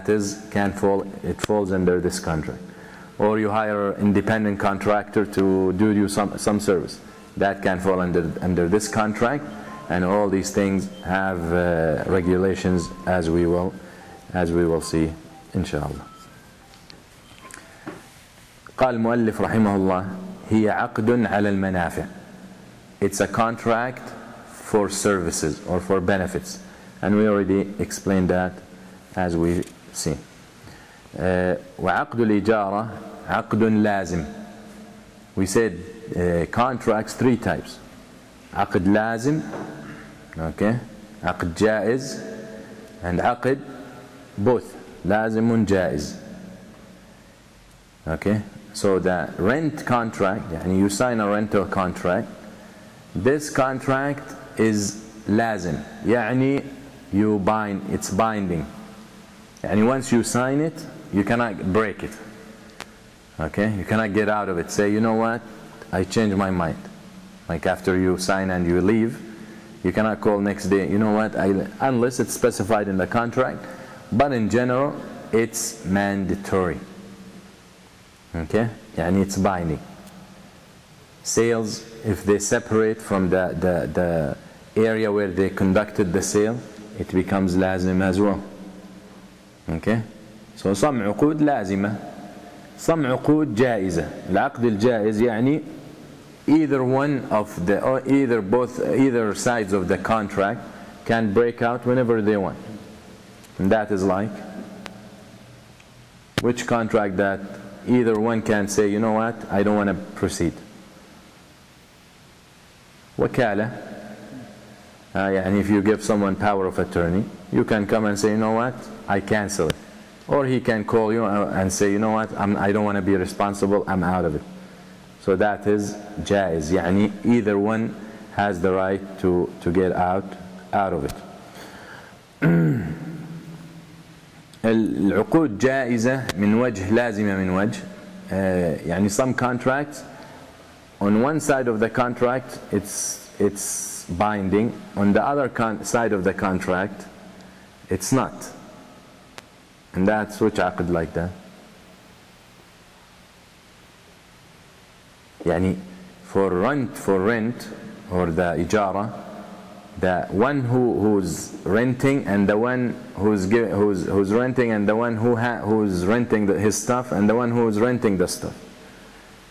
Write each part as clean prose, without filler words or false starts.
it falls under this contract. Or you hire an independent contractor to do you some service, that can fall under this contract. And all these things have regulations, as we will see inshallah. قال المؤلف رحمه الله هي عقد على المنافع. It's a contract for services or for benefits, and we already explained that as we see. وعقد الإجارة عقد لازم. We said contracts 3 types: عقد لازم, okay, عقد جائز, and عقد both لازم جائز. Okay, so the rent contract, يعني you sign a rental contract, this contract is لازم, يعني you bind, it's binding. And once you sign it, you cannot break it. Okay, you cannot get out of it. Say, you know what, I changed my mind. Like after you sign and you leave, you cannot call next day, you know what, unless it's specified in the contract. But in general, it's mandatory. Okay, and it's binding. Sales, if they separate from the area where they conducted the sale, it becomes لازم as well. Okay, so some عقود لازمة, some عقود جائزة. العقد الجائز يعني either sides of the contract can break out whenever they want. And that is like which contract that either one can say, you know what, I don't want to proceed. وكالة, يعني if you give someone power of attorney, you can come and say, you know what, I cancel it. Or he can call you and say, you know what, I don't want to be responsible, I'm out of it. So that is جائز, يعني either one has the right to get out of it. العقود جائزة من وجه, لازمة من وجه. يعني some contracts, on one side of the contract it's binding, on the other side of the contract it's not. And that's which عقد like that. يعني for rent or the إجارة, the one who's renting and the one who's renting and the one who's renting his stuff and the one who's renting the stuff.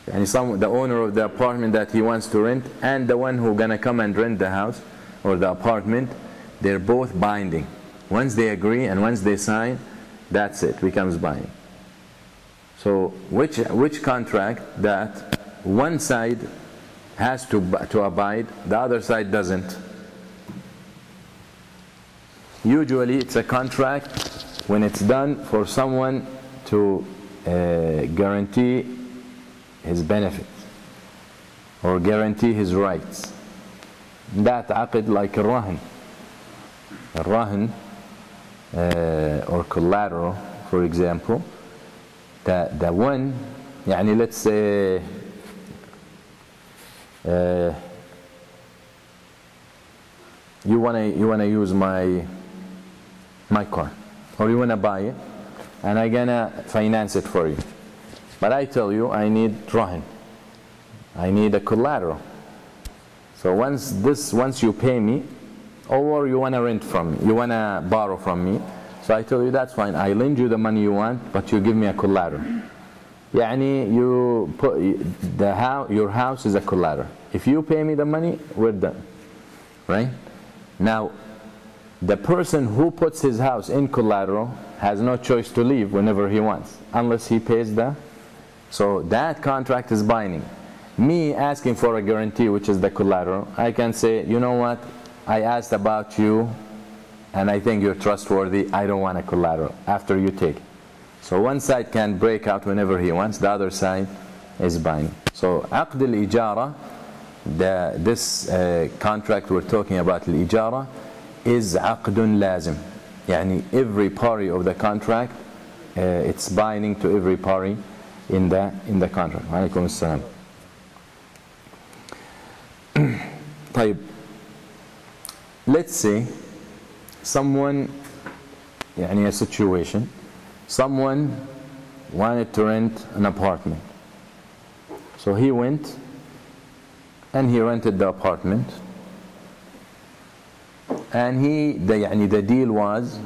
And the owner of the apartment that he wants to rent and the one who's gonna come and rent the house or the apartment, they're both binding. Once they agree and once they sign, that's it, becomes binding. So which contract that one side has to abide, the other side doesn't? Usually it's a contract when it's done for someone to guarantee his benefits or guarantee his rights. That عقد like الرهن. الرهن or collateral, for example, the one, يعني let's say you wanna use my car, or you wanna buy it, and I'm gonna finance it for you. But I tell you I need رهن, I need a collateral. So once you pay me, or you wanna rent from me, you wanna borrow from me, so I tell you that's fine, I lend you the money you want, but you give me a collateral. يعني you put your house is a collateral. If you pay me the money, we're done, right? Now, the person who puts his house in collateral has no choice to leave whenever he wants, unless he pays so that contract is binding. Me asking for a guarantee, which is the collateral, I can say, you know what, I asked about you and I think you're trustworthy, I don't want a collateral after you take it. So one side can break out whenever he wants, the other side is binding. So عقد الإجارة, this contract we're talking about, الإجارة, is عقد لازم. يعني every party of the contract, it's binding to every party in the contract. وعليكم السلام. طيب, let's say someone, يعني a situation, Someone wanted to rent an apartment. So he went and he rented the apartment. And the deal was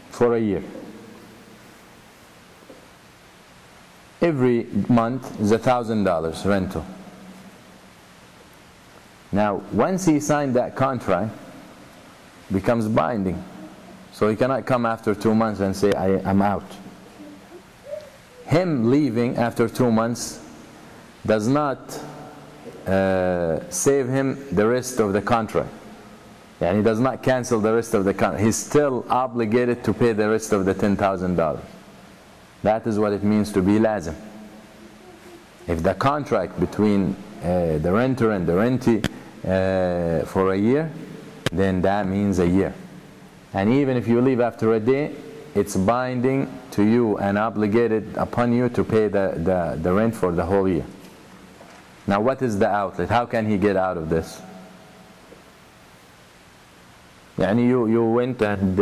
for a year. Every month is $1,000 rental. Now, once he signed that contract, it becomes binding. So he cannot come after 2 months and say, I'm out. Him leaving after 2 months does not save him the rest of the contract. And he does not cancel the rest of the contract. He's still obligated to pay the rest of the $10,000. That is what it means to be lazim. If the contract between the renter and the rentee for a year, then that means a year. And even if you leave after a day, it's binding to you and obligated upon you to pay the rent for the whole year. Now what is the outlet? How can he get out of this? You went and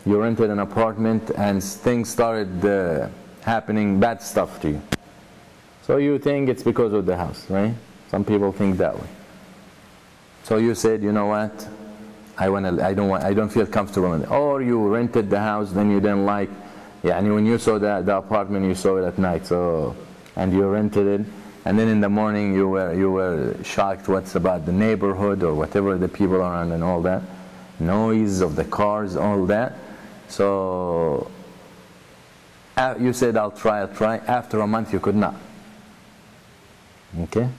you rented an apartment and things started happening, bad stuff to you. So you think it's because of the house, right? Some people think that way. So you said, you know what? I don't feel comfortable in it. Or you rented the house, then you didn't like. When you saw the apartment, you saw it at night. So and you rented it, and then in the morning you were shocked what's about the neighborhood or whatever the people around and all that. Noise of the cars, all that. So you said, I'll try. After a month, you could not. Okay?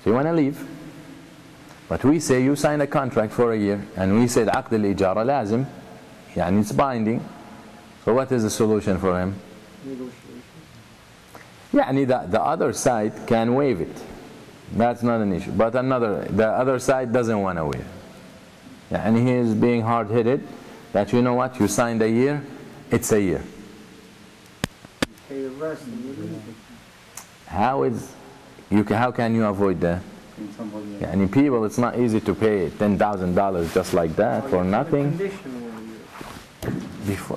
So you want to leave. But we say you signed a contract for a year, and we said عقد الإجارة لازم, it's binding. So what is the solution for him? The other side can waive it. That's not an issue. But the other side doesn't want to waive. And he is being hard-headed that, you know what, you signed a year, it's a year. Pay the rest. How can you avoid that? People, it's not easy to pay $10,000 just like that for nothing.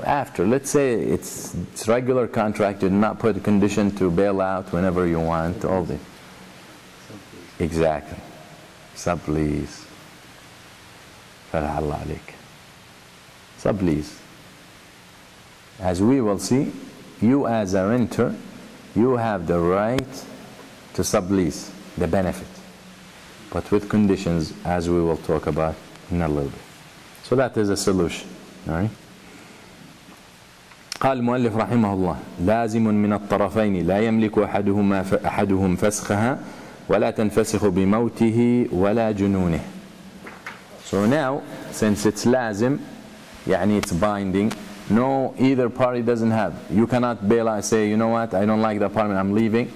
After, let's say it's regular contract, you do not put a condition to bail out whenever you want, all this. Exactly. Sublease. Sublease. As we will see, you as a renter, you have the right to sublease the benefit, but with conditions, as we will talk about in a little bit. So that is a solution. All right. قال المؤلف رحمه الله لازم من الطرفين لا يملك أحدهم فسخها ولا تنفسخ بموته ولا جنونه. So now, since it's lazim, it's binding, no, either party doesn't have. You cannot bail out and say, you know what, I don't like the apartment, I'm leaving.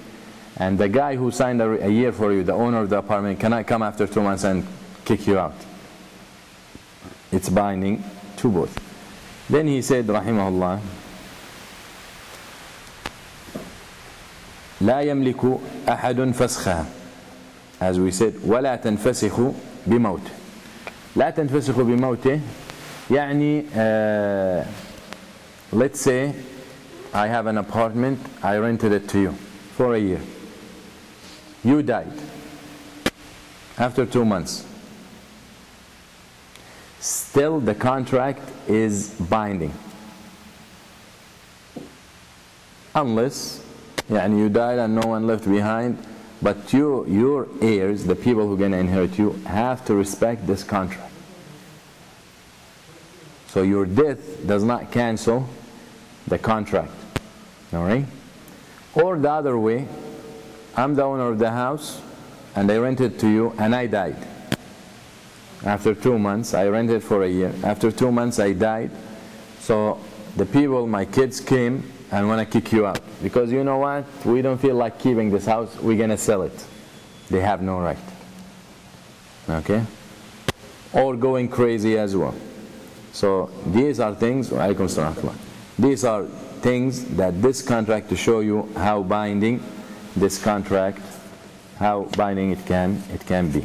And the guy who signed a year for you, the owner of the apartment, cannot come after 2 months and kick you out. It's binding to both. Then he said, rahimahullah, لا يملك أحد فسخها. As we said, ولا تنفسخ بموته. لا تنفسخ بموته let's say I have an apartment, I rented it to you for a year. You died after 2 months. Still the contract is binding. Unless you died and no one left behind, but your heirs, the people who are going to inherit you, have to respect this contract. So your death does not cancel the contract. Alright? Or the other way, I'm the owner of the house and I rented to you and I died. After 2 months, I rented for a year. After 2 months I died. So the people, my kids came and want to kick you out. Because you know what? We don't feel like keeping this house, we're going to sell it. They have no right. Okay? Or going crazy as well. So these are things, these are things that this contract, to show you how binding this contract, how binding it can be.